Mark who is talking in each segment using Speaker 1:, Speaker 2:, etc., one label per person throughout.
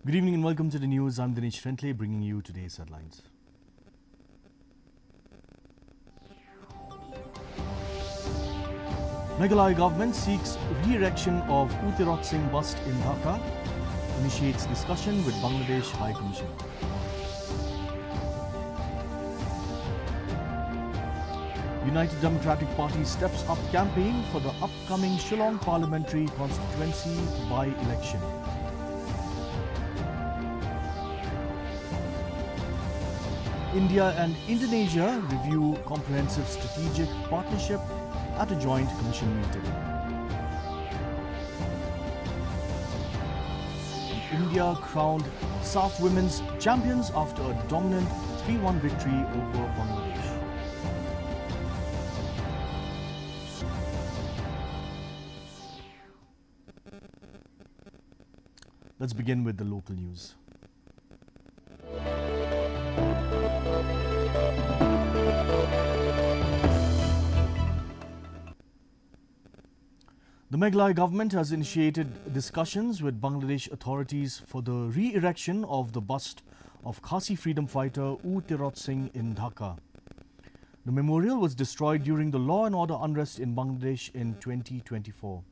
Speaker 1: Good evening and welcome to the news. I'm Dinesh Fentley bringing you today's headlines. Meghalaya government seeks re-erection of Utirot Singh bust in Dhaka, initiates discussion with Bangladesh High Commission. United Democratic Party steps up campaign for the upcoming Shillong parliamentary constituency by-election. India and Indonesia review comprehensive strategic partnership at a joint commission meeting. India crowned SAF women's champions after a dominant 3-1 victory over Bangladesh. Let's begin with the local news. The Meghalaya government has initiated discussions with Bangladesh authorities for the re-erection of the bust of Khasi freedom fighter Utirot Singh in Dhaka. The memorial was destroyed during the law and order unrest in Bangladesh in 2024.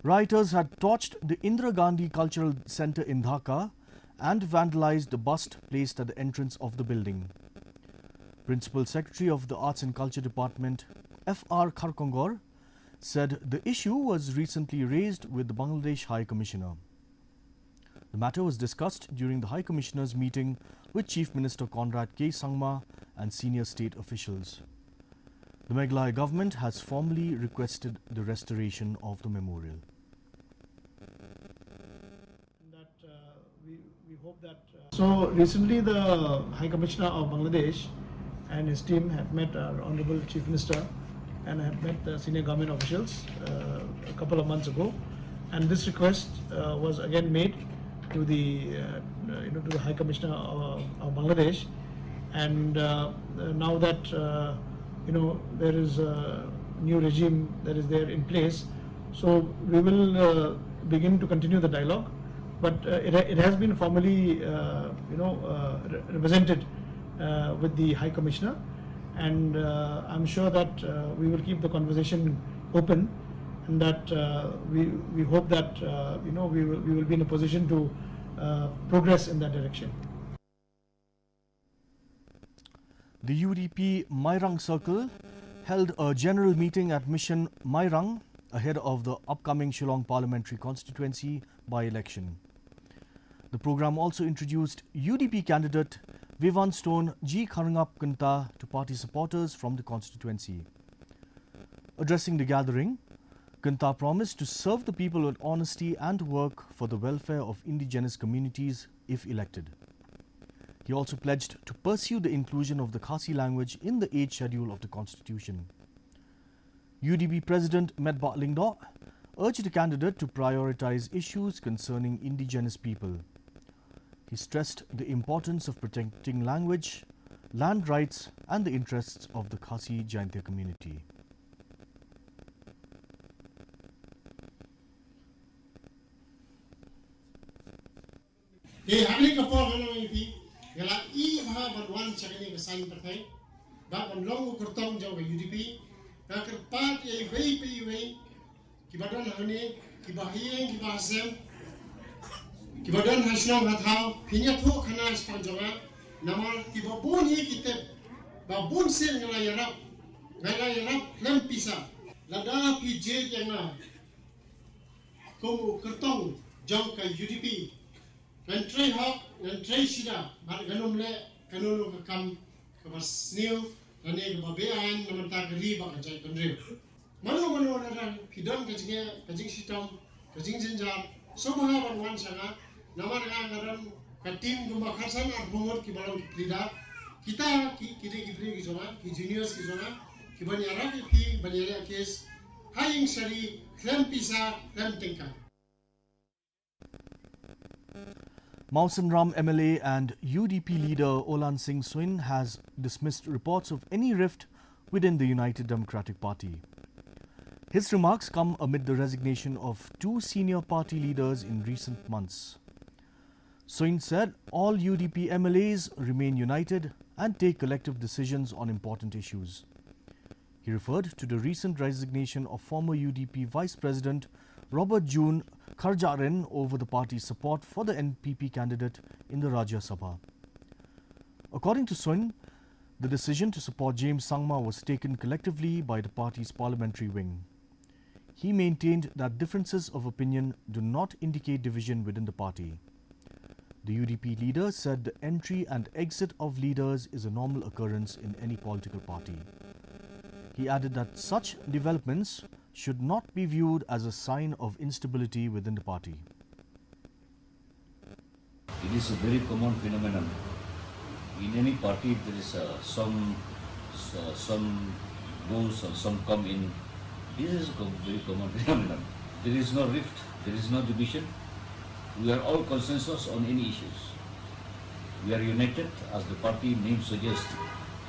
Speaker 1: Rioters had torched the Indira Gandhi Cultural Centre in Dhaka and vandalized the bust placed at the entrance of the building. Principal Secretary of the Arts and Culture Department, F.R. Kharkongor, said the issue was recently raised with the Bangladesh High Commissioner. The matter was discussed during the High Commissioner's meeting with Chief Minister Conrad K. Sangma and senior state officials. The Meghalaya government has formally requested the restoration of the memorial.
Speaker 2: We hope that. So recently, the High Commissioner of Bangladesh and his team have met our Honorable Chief Minister and have met the senior government officials a couple of months ago, and this request was again made to the to the High Commissioner of Bangladesh, and now that there is a new regime that is there in place, so we will begin to continue the dialogue, but it has been formally represented with the High Commissioner. And I'm sure that we will keep the conversation open, and that we hope that we will be in a position to progress in that direction.
Speaker 1: The UDP Mairang Circle held a general meeting at Mission Mairang ahead of the upcoming Shillong parliamentary constituency by-election. The program also introduced UDP candidate Vivan Stone G. Kharangap Kanta to party supporters from the constituency. Addressing the gathering, Kanta promised to serve the people with honesty and work for the welfare of indigenous communities if elected. He also pledged to pursue the inclusion of the Khasi language in the 8th schedule of the constitution. UDP President Medba Lingdo urged the candidate to prioritize issues concerning indigenous people. He stressed the importance of protecting language, land rights and the interests of the Khasi Jaintia community.
Speaker 3: Kibadan hasnong hatau pinya thu khana spanjonga namal kibabun hi kitep babun sen ngala yarap lem pisa lada pi je janga ko kertong jong ka UDP nan trei hok nan trei sida bar ganum le kanulu ka kam ka bas new nane ka babean naman ta gri ba ka jai kanre mano na pidon ka jing sitam ka jing jinjar so mga banwan sana namar ngaran katim gumba khasan ar bongor ki balong krida kita ki gibri ki zona ki juniors ki zona ki banyara ki banyara kes haying sari klem pisa klem tingka.
Speaker 1: Mausan Ram MLA and UDP leader Olan Singh Swin has dismissed reports of any rift within the United Democratic Party. His remarks come amid the resignation of two senior party leaders in recent months. Soin said all UDP MLAs remain united and take collective decisions on important issues. He referred to the recent resignation of former UDP Vice President Robert June Kharjaren over the party's support for the NPP candidate in the Rajya Sabha. According to Soin, the decision to support James Sangma was taken collectively by the party's parliamentary wing. He maintained that differences of opinion do not indicate division within the party. The UDP leader said the entry and exit of leaders is a normal occurrence in any political party. He added that such developments should not be viewed as a sign of instability within the party.
Speaker 4: It is a very common phenomenon. In any party, there is some goes or some come in. This is a very common phenomenon. There is no rift, there is no division. We are all consensus on any issues. We are united, as the party name suggests.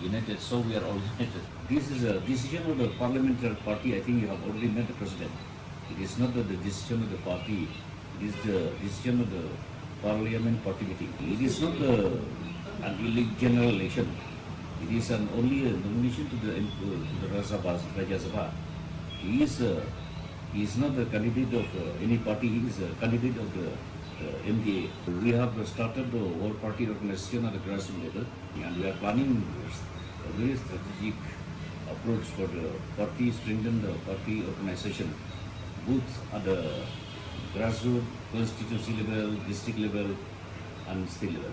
Speaker 4: United, so we are all united. This is a decision of the parliamentary party. I think you have already met the president. It is not the decision of the party. It is the decision of the parliament party meeting. It is not an general election. It is only a nomination to the Rajya Sabha. He is not the candidate of any party. He is a candidate of the MDA. We have started the all party organization at the grassroots level, and we are planning a very strategic approach for the party, strengthen the party organization, both at the grassroots, constituency level, district level, and state level.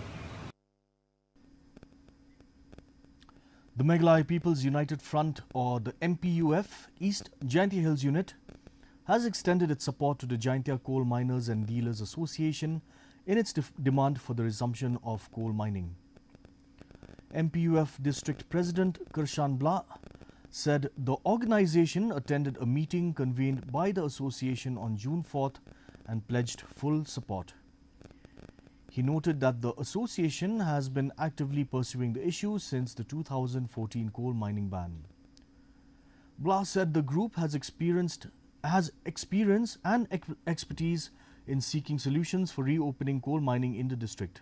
Speaker 1: The Meghalaya People's United Front, or the MPUF, East Jaintia Hills Unit, has extended its support to the Jaintia Coal Miners and Dealers Association in its demand for the resumption of coal mining. MPUF District President Kirshan Bla said the organization attended a meeting convened by the association on June 4th and pledged full support. He noted that the association has been actively pursuing the issue since the 2014 coal mining ban. Bla said the group has experience and expertise in seeking solutions for reopening coal mining in the district.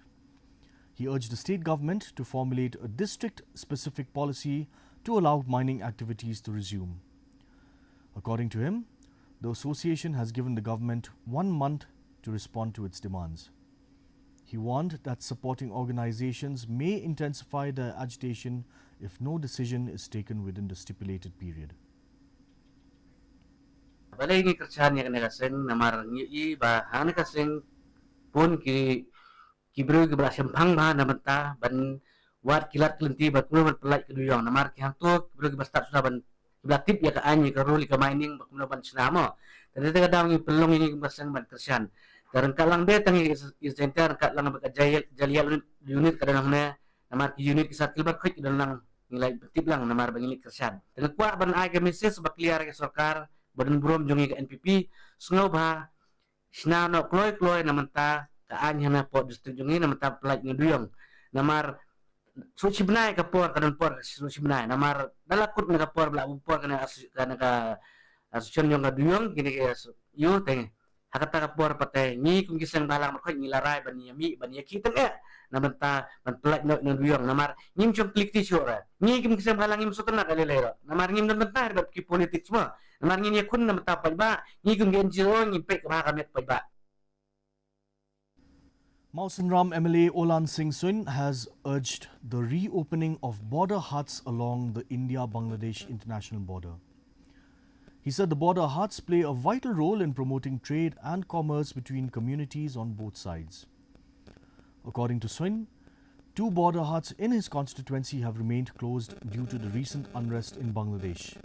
Speaker 1: He urged the state government to formulate a district-specific policy to allow mining activities to resume. According to him, the association has given the government 1 month to respond to its demands. He warned that supporting organizations may intensify their agitation if no decision is taken within the stipulated period.
Speaker 5: Balay ni kerjaan yang nakaseng namar ngi ba hang nakaseng pun ki bro ki berasam phang ba namanta ban wat kilat kelenti ba kuno ban pelai keduyong namar ki hang tu bro ki bastat sudah ban kilatip ya ka anyi ka roli ka mining ba kuno ban senamo dan itu kadang ngi pelong ini basang ban kerjaan dan kalang be tangi center kat lang ba jalial unit kadang na namar ki unit ki sakil ba khik dan lang nilai betip lang namar bang ini kerjaan dan kuat ban ai ka meses ba clear ke sarkar badan burom jongi ke NPP sengau bah sina no kloy namanta ka anyana po distrik jongi namanta pelaj ngeduyong namar suci benai ka por kadan por suci benai namar dalakut na ka por bla por kana ka asusion yung ngeduyong kini ke yu teng hakata ka por pate ni kung gisang dalang makoi ngilarai ban yami ban yakiteng namanta ban pelaj no ngeduyong namar ngim chung klik ti sura ni kim gisang dalang ngim sutena kalilero namar ngim namanta bat ki politik semua namar ngin yakun namanta pajba ni kung genjiro ngipek ka kamit pajba.
Speaker 1: Mausanram MLA Olan Singh Soin has urged the reopening of border huts along the India-Bangladesh international border. He said the border huts play a vital role in promoting trade and commerce between communities on both sides. According to Soin, 2 border huts in his constituency have remained closed due to the recent unrest in Bangladesh.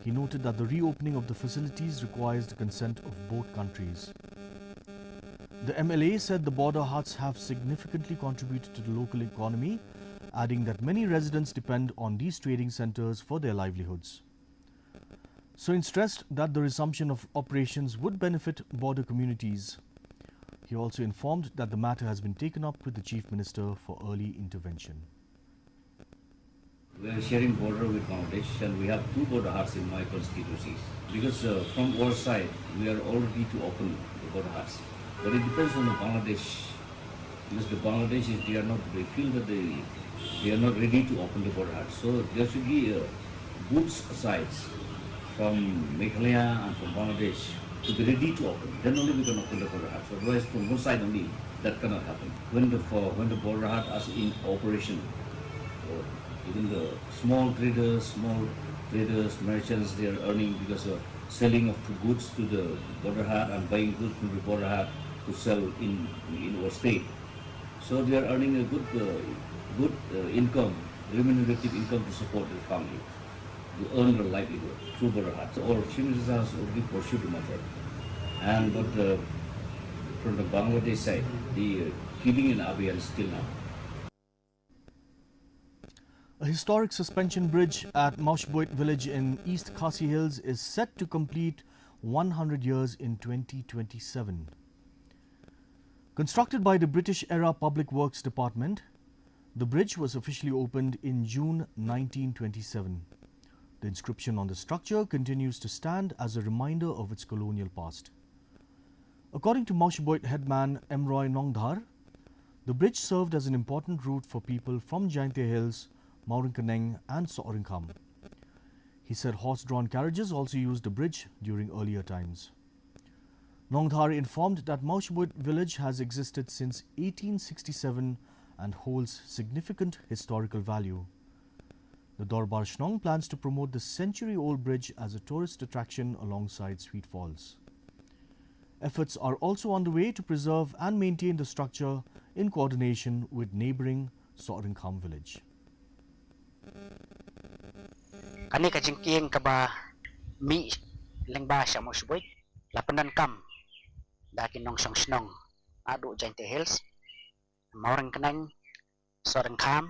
Speaker 1: He noted that the reopening of the facilities requires the consent of both countries. The MLA said the border huts have significantly contributed to the local economy, adding that many residents depend on these trading centers for their livelihoods. Soin stressed that the resumption of operations would benefit border communities. He also informed that the matter has been taken up with the Chief Minister for early intervention.
Speaker 4: We are sharing border with Bangladesh, and we have 2 border huts in my constituencies. Because from our side, we are all ready to open the border huts. But it depends on the Bangladesh because the Bangladeshis, they feel that they are not ready to open the border hut. So there should be goods sides from Meghalaya and from Bangladesh to be ready to open. Then only we can open the border hut. So otherwise, from one side only, that cannot happen. When the border hut is in operation, or even the small traders, merchants, they are earning because of selling of goods to the border hut and buying goods from the border hut to sell in our state. So they are earning a good income, remunerative income to support their family, to earn their livelihood through border huts. Our chief minister has already pursued the matter, and but from the Bangladesh side, the killing in Abia is still now.
Speaker 1: A historic suspension bridge at Maushboit village in East Khasi Hills is set to complete 100 years in 2027. Constructed by the British-era Public Works Department, the bridge was officially opened in June 1927. The inscription on the structure continues to stand as a reminder of its colonial past. According to Maushboit headman Emroy Nongdhar, the bridge served as an important route for people from Jaintia Hills, Mauringkaneng and So'oringkham. He said horse-drawn carriages also used the bridge during earlier times. Nongdhar informed that Maushboit village has existed since 1867 and holds significant historical value. The Dorbar Shnong plans to promote the century-old bridge as a tourist attraction alongside Sweet Falls. Efforts are also underway to preserve and maintain the structure in coordination with neighbouring So'oringkham village.
Speaker 6: Kani ka jingking ka ba mi lengba sa Maushboit lapanan kam dakin nong song snong adu Jaintia Hills Mauringkaneng So'oringkham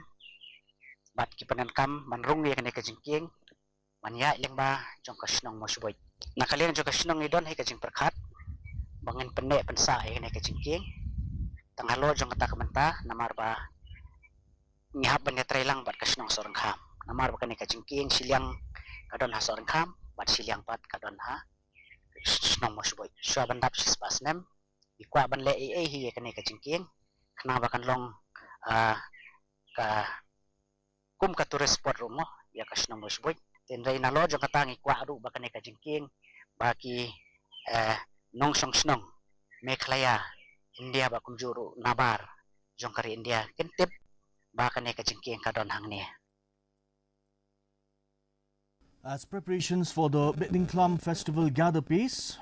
Speaker 6: bat kipanan kam manrung ya kani ka jingking manya lengba jong ka snong Maushboit nakalian jong ka snong idon hay ka jing perkhat bangin penne pensa ay kani ka jingking tanghalo jong kata kamanta namar ba ngihap ban tray lang bat ka snong So'oringkham namar ba kani ka jingking silyang kadon ha So'oringkham bat silyang pat kadon ha snong Maushboit sya bandap spas nem ikwa ban le ai hi kani ka jingking kana ba kan long ka kum ka tourist spot rumo ya ka snong Maushboit tin ray na lo jong katang ikwa ru ba kani ka jingking baki nong song snong Meghalaya India ba kumjuru nabar jong kari India kentip ba kani ka jingking kadon hang ni.
Speaker 1: As preparations for the Betling Klam festival gather pace,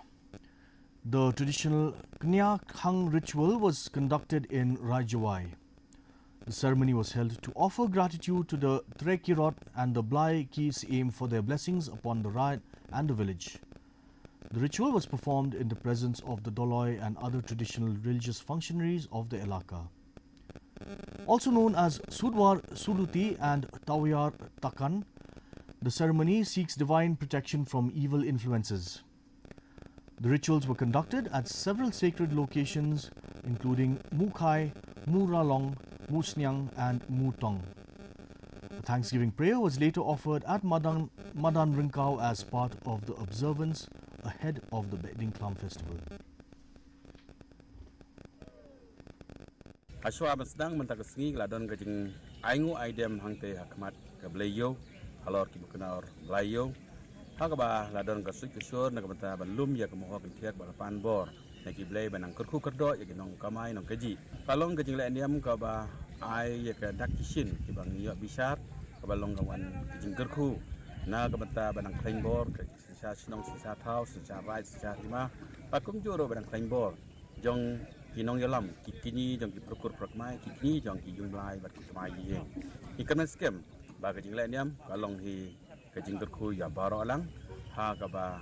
Speaker 1: the traditional Knya Khang ritual was conducted in Rajawai. The ceremony was held to offer gratitude to the Trekirot and the Blai Kis aim for their blessings upon the riot and the village. The ritual was performed in the presence of the Doloi and other traditional religious functionaries of the Elaka. Also known as Sudwar Suduti and Tawyar Takan, the ceremony seeks divine protection from evil influences. The rituals were conducted at several sacred locations including Mukhai, Muralong, Musnyang and Mutong. A Thanksgiving prayer was later offered at Madan Rinkau as part of the observance ahead of the Betling Klam festival.
Speaker 7: Aswa sedang mentakasngi ladon kajing aingu aidem hangte hakmat ke beliau alor ki bukanor beliau hakaba ladon kasuk kusur nak benta balum ya kemohok tiak balapan bor neki belai banang kerku kerdo ya nong kamai nong kaji kalong kajing le endiam ka ba ai ya ke dak kisin ki bang yo bisar ka balong kawan kajing kerku na ka benta banang klain bor ke sisa sinong sisa thau sisa rai sisa lima pakum juro banang klain bor jong kinong yalam kini jong ki prokur prokmai kini jong ki jumlai bat ki mai ye ikan skem ba kajing le endiam kalong hi kajing kerku ya baro lang ha ka ba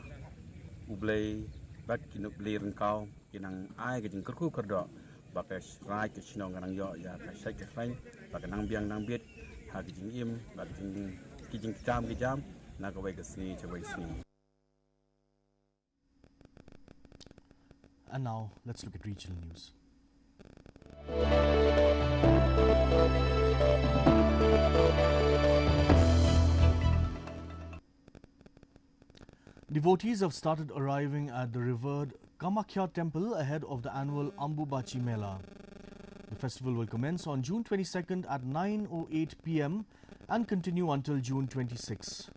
Speaker 7: ublei bat kinuk beli rengkau kinang ai kajing kerku kerdo ba ka rai ke sinong nang yo ya ka sai ke fain ba ka nang biang nang bit ha kajing im ba kajing jam na ka wai ka sni che wai sni.
Speaker 1: And now let's look at regional news. Devotees have started arriving at the revered Kamakhya temple ahead of the annual Ambubachi Mela. The festival will commence on June 22nd at 9:08 p.m. and continue until June 26.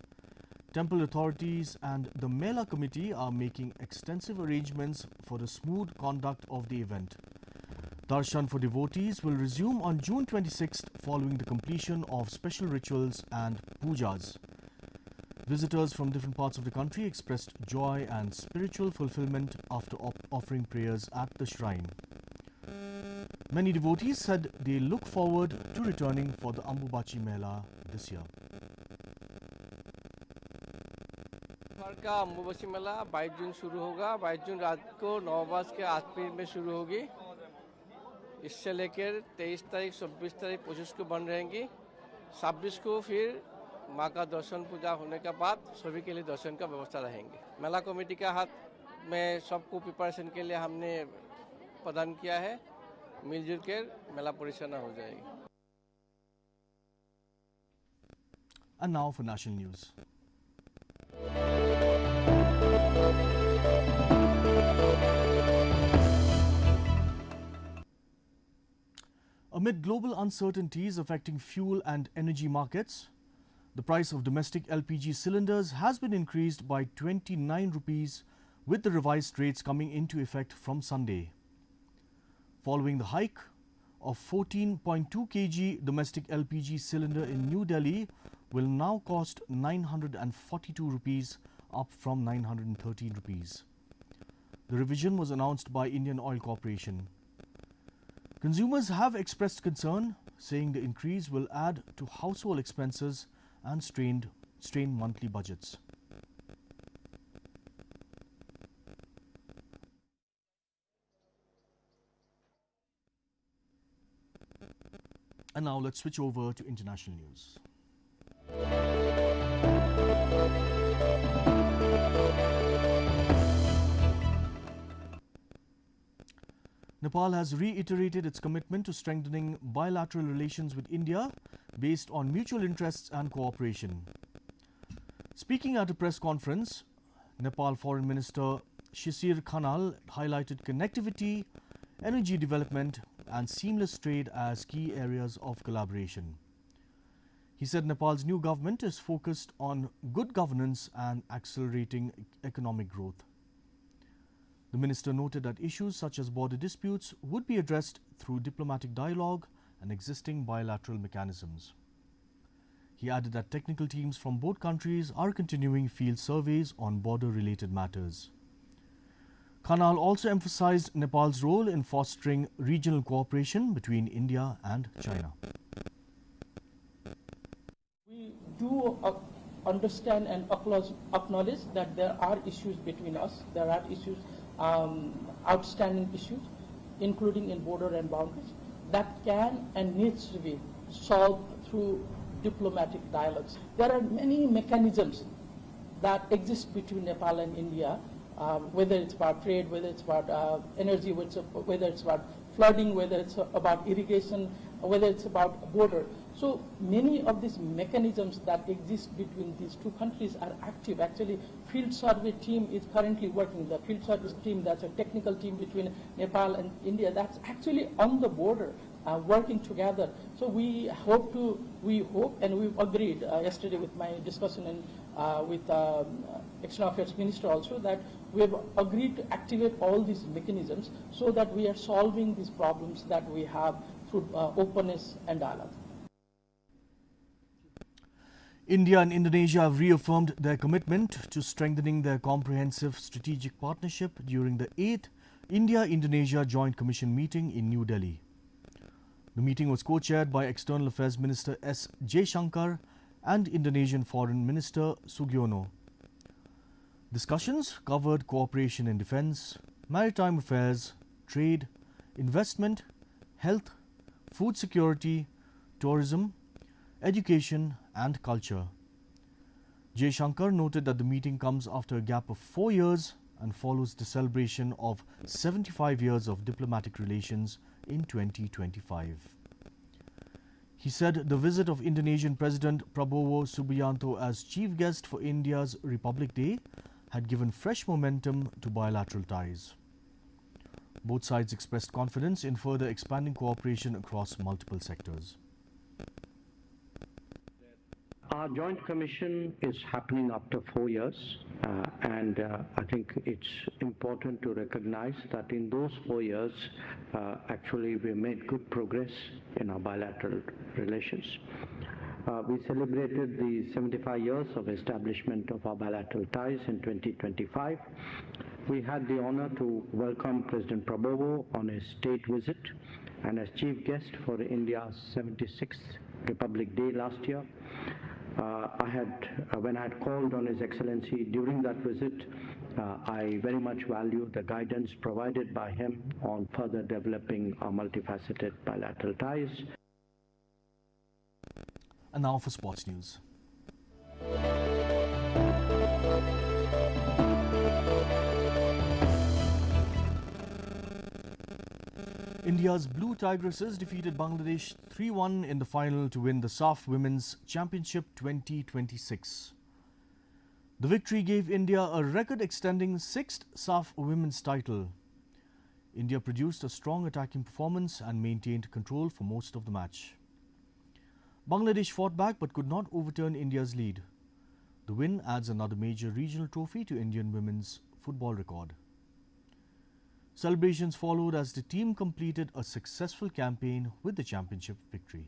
Speaker 1: Temple authorities and the Mela committee are making extensive arrangements for the smooth conduct of the event. Darshan for devotees will resume on June 26th following the completion of special rituals and pujas. Visitors from different parts of the country expressed joy and spiritual fulfillment after offering prayers at the shrine. Many devotees said they look forward to returning for the Ambubachi Mela this year.
Speaker 8: का अम्बुबाची मेला 22 जून शुरू होगा। 22 जून रात को 9:08 में शुरू होगी। इससे लेकर 23 तारीख, 26 तारीख, 25 को बंद रहेंगी। 26 को फिर माँ का दर्शन पूजा होने के बाद सभी के लिए दर्शन का व्यवस्था रहेंगे। मेला कमेटी के हाथ में सबको प्रिपरेशन के लिए हमने प्रदान किया है। मिलजुल कर मेला परिचालना हो जाएगी।
Speaker 1: And now for national news. Amid global uncertainties affecting fuel and energy markets, the price of domestic LPG cylinders has been increased by 29 rupees, with the revised rates coming into effect from Sunday. Following the hike of 14.2 kg domestic LPG cylinder in New Delhi will now cost 942 rupees, up from 913 rupees. The revision was announced by Indian Oil Corporation. Consumers have expressed concern, saying the increase will add to household expenses and strain monthly budgets. And now let's switch over to international news. Nepal has reiterated its commitment to strengthening bilateral relations with India based on mutual interests and cooperation. Speaking at a press conference, Nepal Foreign Minister Shishir Khanal highlighted connectivity, energy development and seamless trade as key areas of collaboration. He said Nepal's new government is focused on good governance and accelerating economic growth. The minister noted that issues such as border disputes would be addressed through diplomatic dialogue and existing bilateral mechanisms. He added that technical teams from both countries are continuing field surveys on border-related matters. Khanal also emphasized Nepal's role in fostering regional cooperation between India and China.
Speaker 9: We do understand and acknowledge that there are issues between us. There are issues, outstanding issues, including in border and boundaries, that can and needs to be solved through diplomatic dialogues. There are many mechanisms that exist between Nepal and India, whether it's about trade, whether it's about energy, whether it's about flooding, whether it's about irrigation, whether it's about border. So many of these mechanisms that exist between these two countries are active. Actually, field survey team is currently working. The field service team, that's a technical team between Nepal and India, that's actually on the border, working together. So we hope and we've agreed yesterday with my discussion and with External Affairs Minister also, that we have agreed to activate all these mechanisms so that we are solving these problems that we have through openness and dialogue.
Speaker 1: India and Indonesia have reaffirmed their commitment to strengthening their comprehensive strategic partnership during the 8th India-Indonesia Joint Commission meeting in New Delhi. The meeting was co-chaired by External Affairs Minister S. Jaishankar and Indonesian Foreign Minister Sugiono. Discussions covered cooperation in defense, maritime affairs, trade, investment, health, food security, tourism, education and culture. Jaishankar noted that the meeting comes after a gap of 4 years and follows the celebration of 75 years of diplomatic relations in 2025. He said the visit of Indonesian President Prabowo Subianto as chief guest for India's Republic Day had given fresh momentum to bilateral ties. Both sides expressed confidence in further expanding cooperation across multiple sectors.
Speaker 10: Our joint commission is happening after 4 years, and I think it's important to recognize that in those 4 years, actually we made good progress in our bilateral relations. We celebrated the 75 years of establishment of our bilateral ties in 2025. We had the honor to welcome President Prabowo on his state visit and as chief guest for India's 76th Republic Day last year. When I had called on His Excellency during that visit, I very much value the guidance provided by him on further developing our multifaceted bilateral ties.
Speaker 1: And now for sports news. India's Blue Tigresses defeated Bangladesh 3-1 in the final to win the SAF Women's Championship 2026. The victory gave India a record-extending 6th SAF Women's title. India produced a strong attacking performance and maintained control for most of the match. Bangladesh fought back but could not overturn India's lead. The win adds another major regional trophy to Indian women's football record. Celebrations followed as the team completed a successful campaign with the championship victory.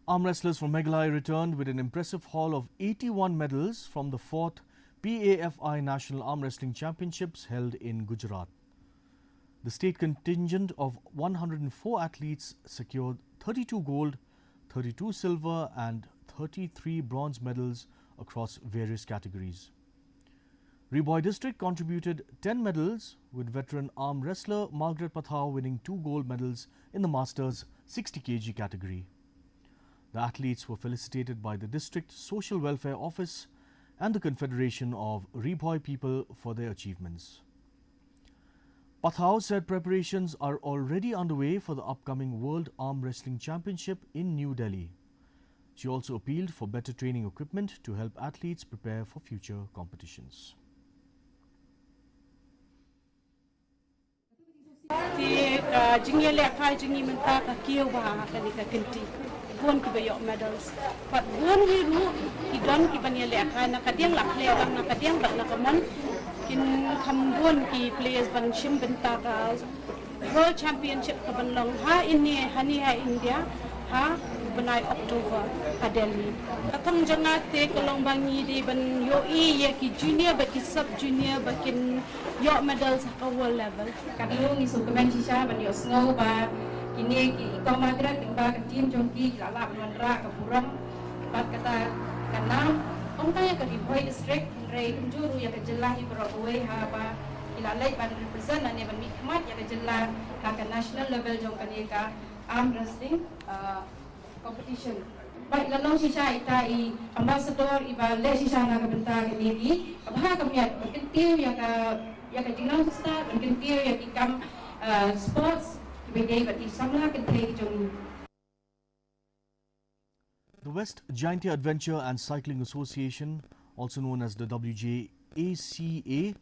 Speaker 1: Arm wrestlers from Meghalaya returned with an impressive haul of 81 medals from the 4th PAFI National Arm Wrestling Championships held in Gujarat. The state contingent of 104 athletes secured 32 gold, 32 silver and 33 bronze medals across various categories. Reboy district contributed 10 medals, with veteran arm wrestler Margaret Pathao winning 2 gold medals in the Masters 60 kg category. The athletes were felicitated by the District Social Welfare Office and the Confederation of Reboy People for their achievements. Pathao said preparations are already underway for the upcoming World Arm Wrestling Championship in New Delhi. She also appealed for better training equipment to help athletes prepare for future competitions.
Speaker 11: Buon ki bayok medals but buon wi ru ki don ki banya le kana kadiang la play lang na kadiang bak na kamon kin kam buon ki players ban shim benta ka world championship ka ban long ha inni hani ha India ha banai October ka Delhi katang janga te kolong bangi di ban yo ye ki junior ba ki sub junior ba kin yo medals ka world level
Speaker 12: kadang ni sukaman sisa ban yo snow ba ini ikaw madra timba katin jongki lala bandra kapurang pat kata kanam ongkaya ka Reboy district rei kunjuru ya kejelahi Broadway ha ba ilalai ban represent ane ban mikmat ya kejelah ka national level jong kaneka arm wrestling competition baik lalong sisa ita I ambassador iba le sisa na ka benta kaniki abha kamiat kentiu ya ka jingang sta kentiu ya kikam sports.
Speaker 1: The West Jaintia Adventure and Cycling Association, also known as the WJACA,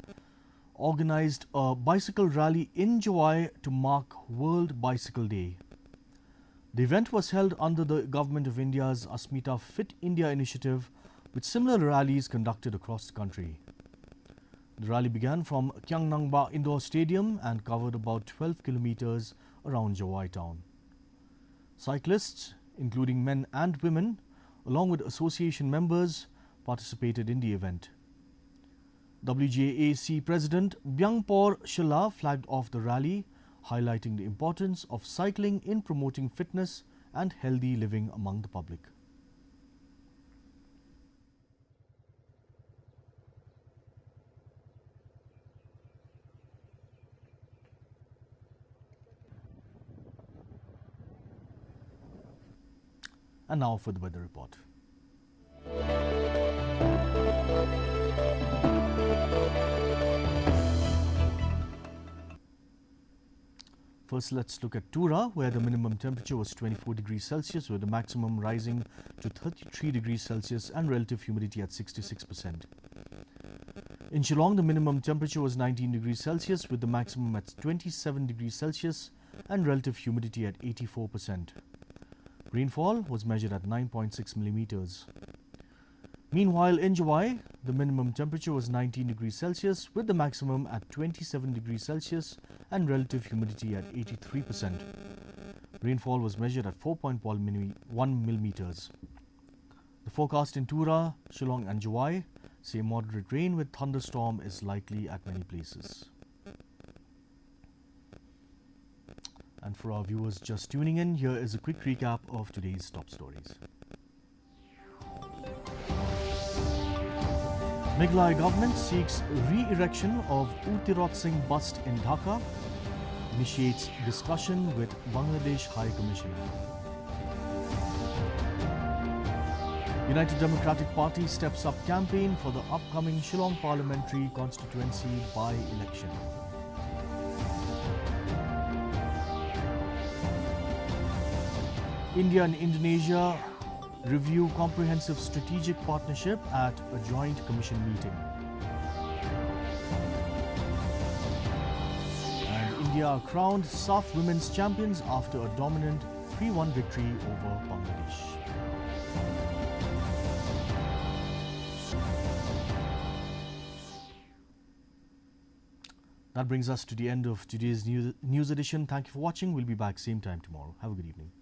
Speaker 1: organized a bicycle rally in Jawai to mark World Bicycle Day. The event was held under the Government of India's Asmita Fit India initiative, with similar rallies conducted across the country. The rally began from Kyangnangba Indoor Stadium and covered about 12 kilometers around Jawai town. Cyclists, including men and women, along with association members, participated in the event. WJAC President Byangpor Shilla flagged off the rally, highlighting the importance of cycling in promoting fitness and healthy living among the public. And now for the weather report. First, let's look at Tura, where the minimum temperature was 24 degrees Celsius, with the maximum rising to 33 degrees Celsius and relative humidity at 66%. In Shillong, the minimum temperature was 19 degrees Celsius, with the maximum at 27 degrees Celsius and relative humidity at 84%. Rainfall was measured at 9.6 millimeters. Meanwhile, in July, the minimum temperature was 19 degrees Celsius, with the maximum at 27 degrees Celsius and relative humidity at 83%. Rainfall was measured at 4.1 millimeters. The forecast in Tura, Shillong and July say moderate rain with thunderstorm is likely at many places. And for our viewers just tuning in, here is a quick recap of today's top stories. Meghalaya government seeks re-erection of Utirot Singh bust in Dhaka, initiates discussion with Bangladesh High Commissioner. United Democratic Party steps up campaign for the upcoming Shillong Parliamentary Constituency by-election. India and Indonesia review comprehensive strategic partnership at a joint commission meeting. And India are crowned SAF Women's Champions after a dominant 3-1 victory over Bangladesh. That brings us to the end of today's news edition. Thank you for watching. We'll be back same time tomorrow. Have a good evening.